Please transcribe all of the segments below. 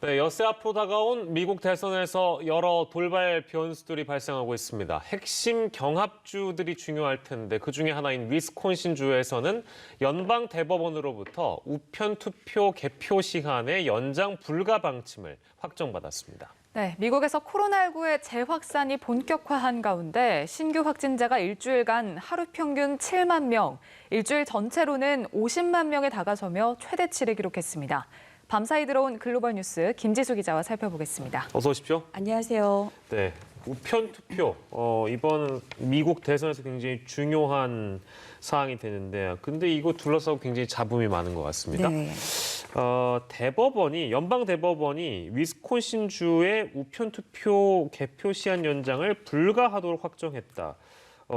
네, 엿새 앞으로 다가온 미국 대선에서 여러 돌발 변수들이 발생하고 있습니다. 핵심 경합주들이 중요할 텐데 그중에 하나인 위스콘신주에서는 연방 대법원으로부터 우편 투표 개표 시한의 연장 불가 방침을 확정받았습니다. 네, 미국에서 코로나19의 재확산이 본격화한 가운데 신규 확진자가 일주일간 하루 평균 7만 명, 일주일 전체로는 50만 명에 다가서며 최대치를 기록했습니다. 밤사이 들어온 글로벌 뉴스 김지수 기자와 살펴보겠습니다. 어서 오십시오. 안녕하세요. 네, 우편 투표 이번 미국 대선에서 굉장히 중요한 사항이 되는데 근데 이거 둘러싸고 굉장히 잡음이 많은 것 같습니다. 네. 연방 대법원이 위스콘신주의 우편 투표 개표 시한 연장을 불가하도록 확정했다.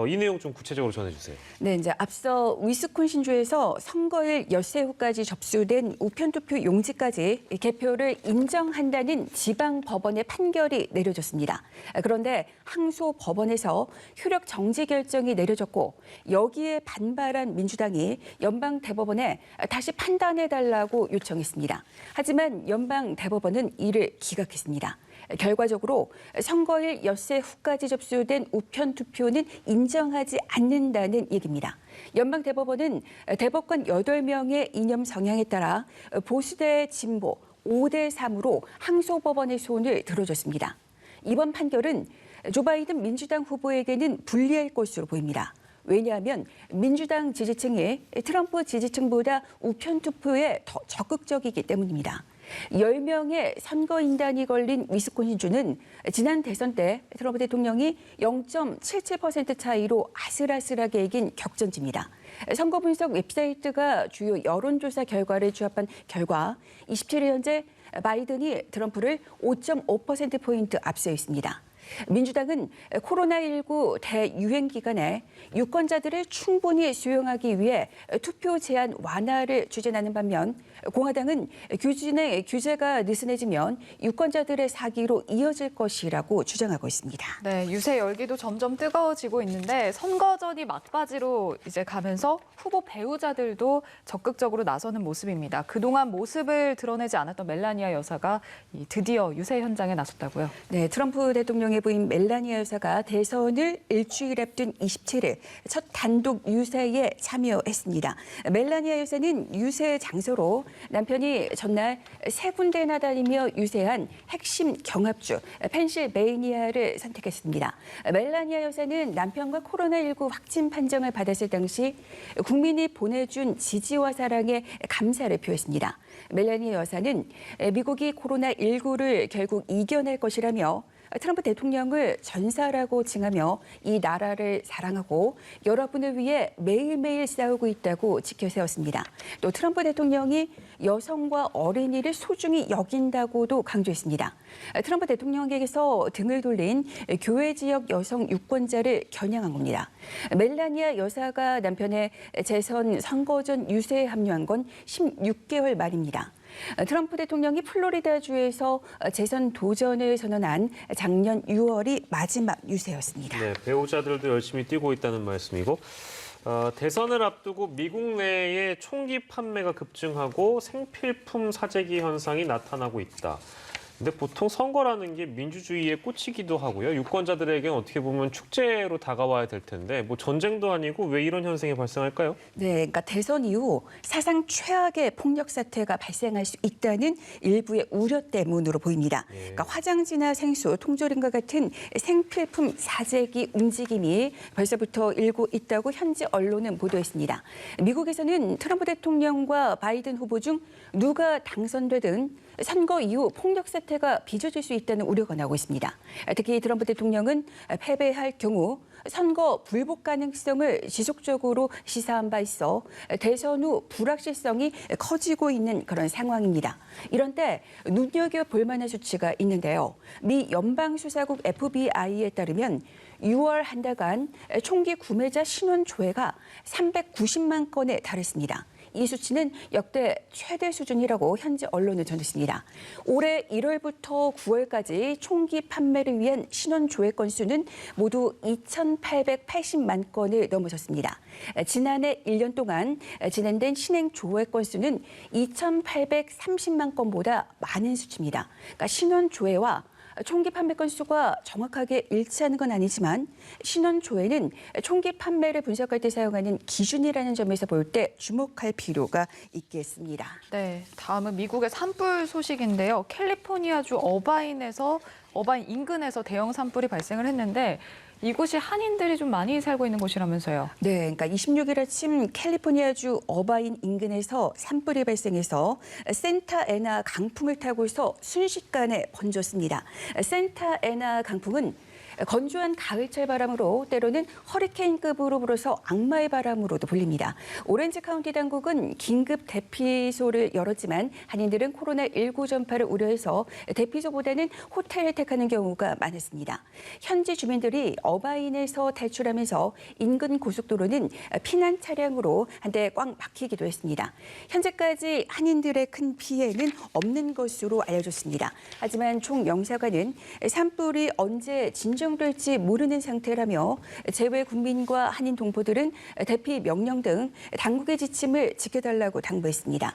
이 내용 좀 구체적으로 전해주세요. 네, 이제 앞서 위스콘신주에서 선거일 엿새 후까지 접수된 우편투표 용지까지 개표를 인정한다는 지방 법원의 판결이 내려졌습니다. 그런데 항소 법원에서 효력 정지 결정이 내려졌고 여기에 반발한 민주당이 연방 대법원에 다시 판단해달라고 요청했습니다. 하지만 연방 대법원은 이를 기각했습니다. 결과적으로 선거일 엿새 후까지 접수된 우편 투표는 인정하지 않는다는 얘기입니다. 연방 대법원은 대법관 8명의 이념 성향에 따라 보수 대 진보 5대 3으로 항소 법원의 손을 들어줬습니다. 이번 판결은 조 바이든 민주당 후보에게는 불리할 것으로 보입니다. 왜냐하면 민주당 지지층이 트럼프 지지층보다 우편 투표에 더 적극적이기 때문입니다. 10명의 선거인단이 걸린 위스콘신주는 지난 대선 때 트럼프 대통령이 0.77% 차이로 아슬아슬하게 이긴 격전지입니다. 선거 분석 웹사이트가 주요 여론조사 결과를 조합한 결과 27일 현재 바이든이 트럼프를 5.5%포인트 앞서 있습니다. 민주당은 코로나19 대유행 기간에 유권자들을 충분히 수용하기 위해 투표 제한 완화를 추진하는 반면 공화당은 규제가 느슨해지면 유권자들의 사기로 이어질 것이라고 주장하고 있습니다. 네, 유세 열기도 점점 뜨거워지고 있는데 선거전이 막바지로 이제 가면서 후보 배우자들도 적극적으로 나서는 모습입니다. 그동안 모습을 드러내지 않았던 멜라니아 여사가 드디어 유세 현장에 나섰다고요. 네, 트럼프 대통령의 부인 멜라니아 여사가 대선을 일주일 앞둔 27일 첫 단독 유세에 참여했습니다. 멜라니아 여사는 유세 장소로 남편이 전날 3군데나 다니며 유세한 핵심 경합주 펜실베이니아를 선택했습니다. 멜라니아 여사는 남편과 코로나19 확진 판정을 받았을 당시 국민이 보내준 지지와 사랑에 감사를 표했습니다. 멜라니아 여사는 미국이 코로나19를 결국 이겨낼 것이라며 트럼프 대통령을 전사라고 칭하며 이 나라를 사랑하고 여러분을 위해 매일매일 싸우고 있다고 지켜세웠습니다. 또 트럼프 대통령이 여성과 어린이를 소중히 여긴다고도 강조했습니다. 트럼프 대통령에게서 등을 돌린 교회 지역 여성 유권자를 겨냥한 겁니다. 멜라니아 여사가 남편의 재선 선거전 유세에 합류한 건 16개월 만입니다. 트럼프 대통령이 플로리다주에서 재선 도전을 선언한 작년 6월이 마지막 유세였습니다. 네, 배우자들도 열심히 뛰고 있다는 말씀이고 대선을 앞두고 미국 내에 총기 판매가 급증하고 생필품 사재기 현상이 나타나고 있다. 근데 보통 선거라는 게 민주주의의 꽃이기도 하고요. 유권자들에게는 어떻게 보면 축제로 다가와야 될 텐데 뭐 전쟁도 아니고 왜 이런 현상이 발생할까요? 네, 그러니까 대선 이후 사상 최악의 폭력 사태가 발생할 수 있다는 일부의 우려 때문으로 보입니다. 그러니까 화장지나 생수, 통조림과 같은 생필품 사재기 움직임이 벌써부터 일고 있다고 현지 언론은 보도했습니다. 미국에서는 트럼프 대통령과 바이든 후보 중 누가 당선되든 선거 이후 폭력 사태가 빚어질 수 있다는 우려가 나오고 있습니다. 특히 트럼프 대통령은 패배할 경우 선거 불복 가능성을 지속적으로 시사한 바 있어 대선 후 불확실성이 커지고 있는 그런 상황입니다. 이런 때 눈여겨볼 만한 수치가 있는데요. 미 연방수사국 FBI에 따르면 6월 한 달간 총기 구매자 신원 조회가 390만 건에 달했습니다. 이 수치는 역대 최대 수준이라고 현지 언론은 전했습니다. 올해 1월부터 9월까지 총기 판매를 위한 신원 조회 건수는 모두 2,880만 건을 넘어섰습니다. 지난해 1년 동안 진행된 신행 조회 건수는 2,830만 건보다 많은 수치입니다. 그러니까 신원 조회와 총기 판매 건수가 정확하게 일치하는 건 아니지만 신원 조회는 총기 판매를 분석할 때 사용하는 기준이라는 점에서 볼 때 주목할 필요가 있겠습니다. 네, 다음은 미국의 산불 소식인데요. 캘리포니아주 어바인 인근에서 대형 산불이 발생을 했는데 이곳이 한인들이 좀 많이 살고 있는 곳이라면서요. 네, 그러니까 26일 아침 캘리포니아주 어바인 인근에서 산불이 발생해서 센타애나 강풍을 타고서 순식간에 번졌습니다. 센타애나 강풍은 건조한 가을철 바람으로 때로는 허리케인급으로 불어서 악마의 바람으로도 불립니다. 오렌지 카운티 당국은 긴급 대피소를 열었지만 한인들은 코로나19 전파를 우려해서 대피소보다는 호텔을 택하는 경우가 많았습니다. 현지 주민들이 어바인에서 탈출하면서 인근 고속도로는 피난 차량으로 한데 꽉 막히기도 했습니다. 현재까지 한인들의 큰 피해는 없는 것으로 알려졌습니다. 하지만 총영사관은 산불이 언제 진정될지 모르는 상태라며 재외 국민과 한인 동포들은 대피 명령 등 당국의 지침을 지켜달라고 당부했습니다.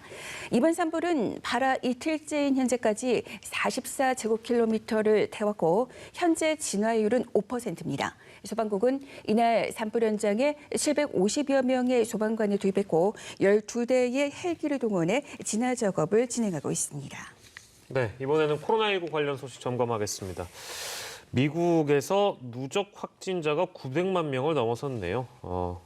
이번 산불은 발화 이틀째인 현재까지 44제곱킬로미터를 태웠고 현재 진화율은 5%입니다. 소방국은 이날 산불 현장에 750여 명의 소방관을 투입했고 12대의 헬기를 동원해 진화 작업을 진행하고 있습니다. 네, 이번에는 코로나19 관련 소식 점검하겠습니다. 미국에서 누적 확진자가 900만 명을 넘어섰네요.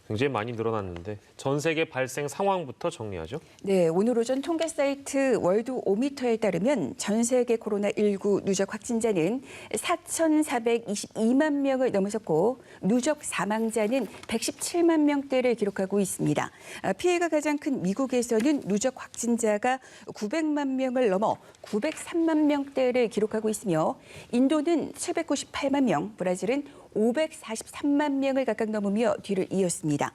굉장히 많이 늘어났는데 전 세계 발생 상황부터 정리하죠. 네, 오늘 오전 통계 사이트 월드오미터에 따르면 전 세계 코로나19 누적 확진자는 4,422만 명을 넘어섰고 누적 사망자는 117만 명대를 기록하고 있습니다. 피해가 가장 큰 미국에서는 누적 확진자가 900만 명을 넘어 903만 명대를 기록하고 있으며 인도는 798만 명, 브라질은 543만 명을 각각 넘으며 뒤를 이었습니다.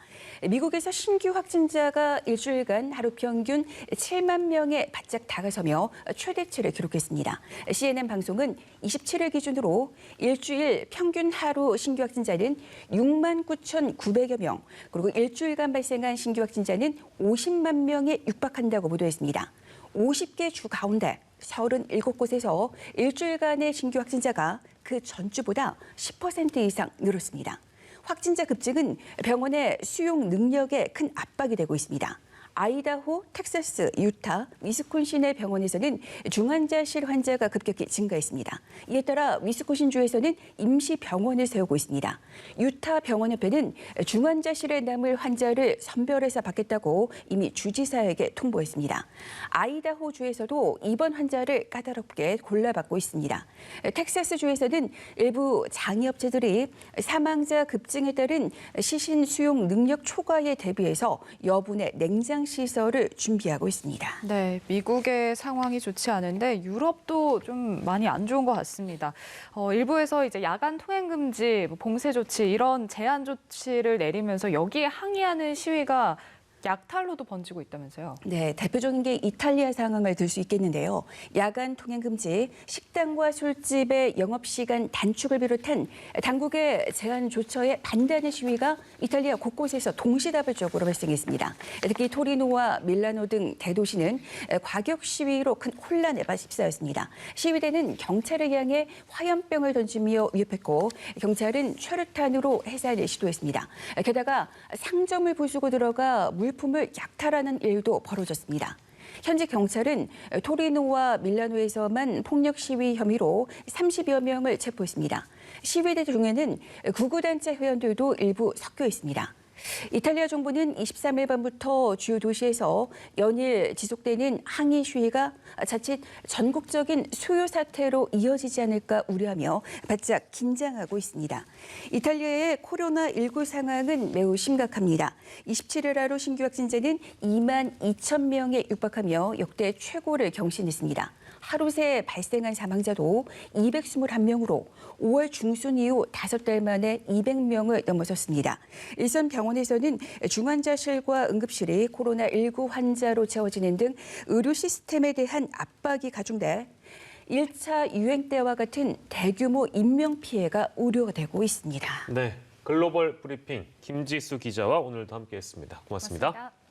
미국에서 신규 확진자가 일주일간 하루 평균 7만 명에 바짝 다가서며 최대치를 기록했습니다. CNN 방송은 27일 기준으로 일주일 평균 하루 신규 확진자는 6만 9,900여 명, 그리고 일주일간 발생한 신규 확진자는 50만 명에 육박한다고 보도했습니다. 50개 주 가운데 37곳에서 일주일간의 신규 확진자가 그 전주보다 10% 이상 늘었습니다. 확진자 급증은 병원의 수용 능력에 큰 압박이 되고 있습니다. 아이다호, 텍사스, 유타, 위스콘신의 병원에서는 중환자실 환자가 급격히 증가했습니다. 이에 따라 위스콘신주에서는 임시 병원을 세우고 있습니다. 유타 병원협회는 중환자실에 남을 환자를 선별해서 받겠다고 이미 주지사에게 통보했습니다. 아이다호주에서도 입원 환자를 까다롭게 골라받고 있습니다. 텍사스주에서는 일부 장의업체들이 사망자 급증에 따른 시신 수용 능력 초과에 대비해서 여분의 냉장 시설을 준비하고 있습니다. 네, 미국의 상황이 좋지 않은데 유럽도 좀 많이 안 좋은 것 같습니다. 일부에서 이제 야간 통행 금지, 봉쇄 조치 이런 제한 조치를 내리면서 여기에 항의하는 시위가 약탈로도 번지고 있다면서요. 네, 대표적인 게 이탈리아 상황을 들 수 있겠는데요. 야간 통행 금지, 식당과 술집의 영업시간 단축을 비롯한 당국의 제한 조처에 반대하는 시위가 이탈리아 곳곳에서 동시다발적으로 발생했습니다. 특히 토리노와 밀라노 등 대도시는 과격 시위로 큰 혼란에 휩싸였습니다. 시위대는 경찰을 향해 화염병을 던지며 위협했고 경찰은 최루탄으로 해산을 시도했습니다. 게다가 상점을 부수고 들어가 물품을 약탈하는 일도 벌어졌습니다. 현지 경찰은 토리노와 밀라노에서만 폭력 시위 혐의로 30여 명을 체포했습니다. 시위대 중에는 구구단체 회원들도 일부 섞여 있습니다. 이탈리아 정부는 23일 밤부터 주요 도시에서 연일 지속되는 항의 시위가 자칫 전국적인 수요 사태로 이어지지 않을까 우려하며 바짝 긴장하고 있습니다. 이탈리아의 코로나19 상황은 매우 심각합니다. 27일 하루 신규 확진자는 2만 2천 명에 육박하며 역대 최고를 경신했습니다. 하루 새 발생한 사망자도 221명으로 5월 중순 이후 5달 만에 200명을 넘어섰습니다. 일선 병원에서는 중환자실과 응급실이 코로나19 환자로 채워지는 등 의료 시스템에 대한 압박이 가중돼 1차 유행 때와 같은 대규모 인명피해가 우려되고 있습니다. 네, 글로벌 브리핑 김지수 기자와 오늘도 함께했습니다. 고맙습니다. 고맙습니다.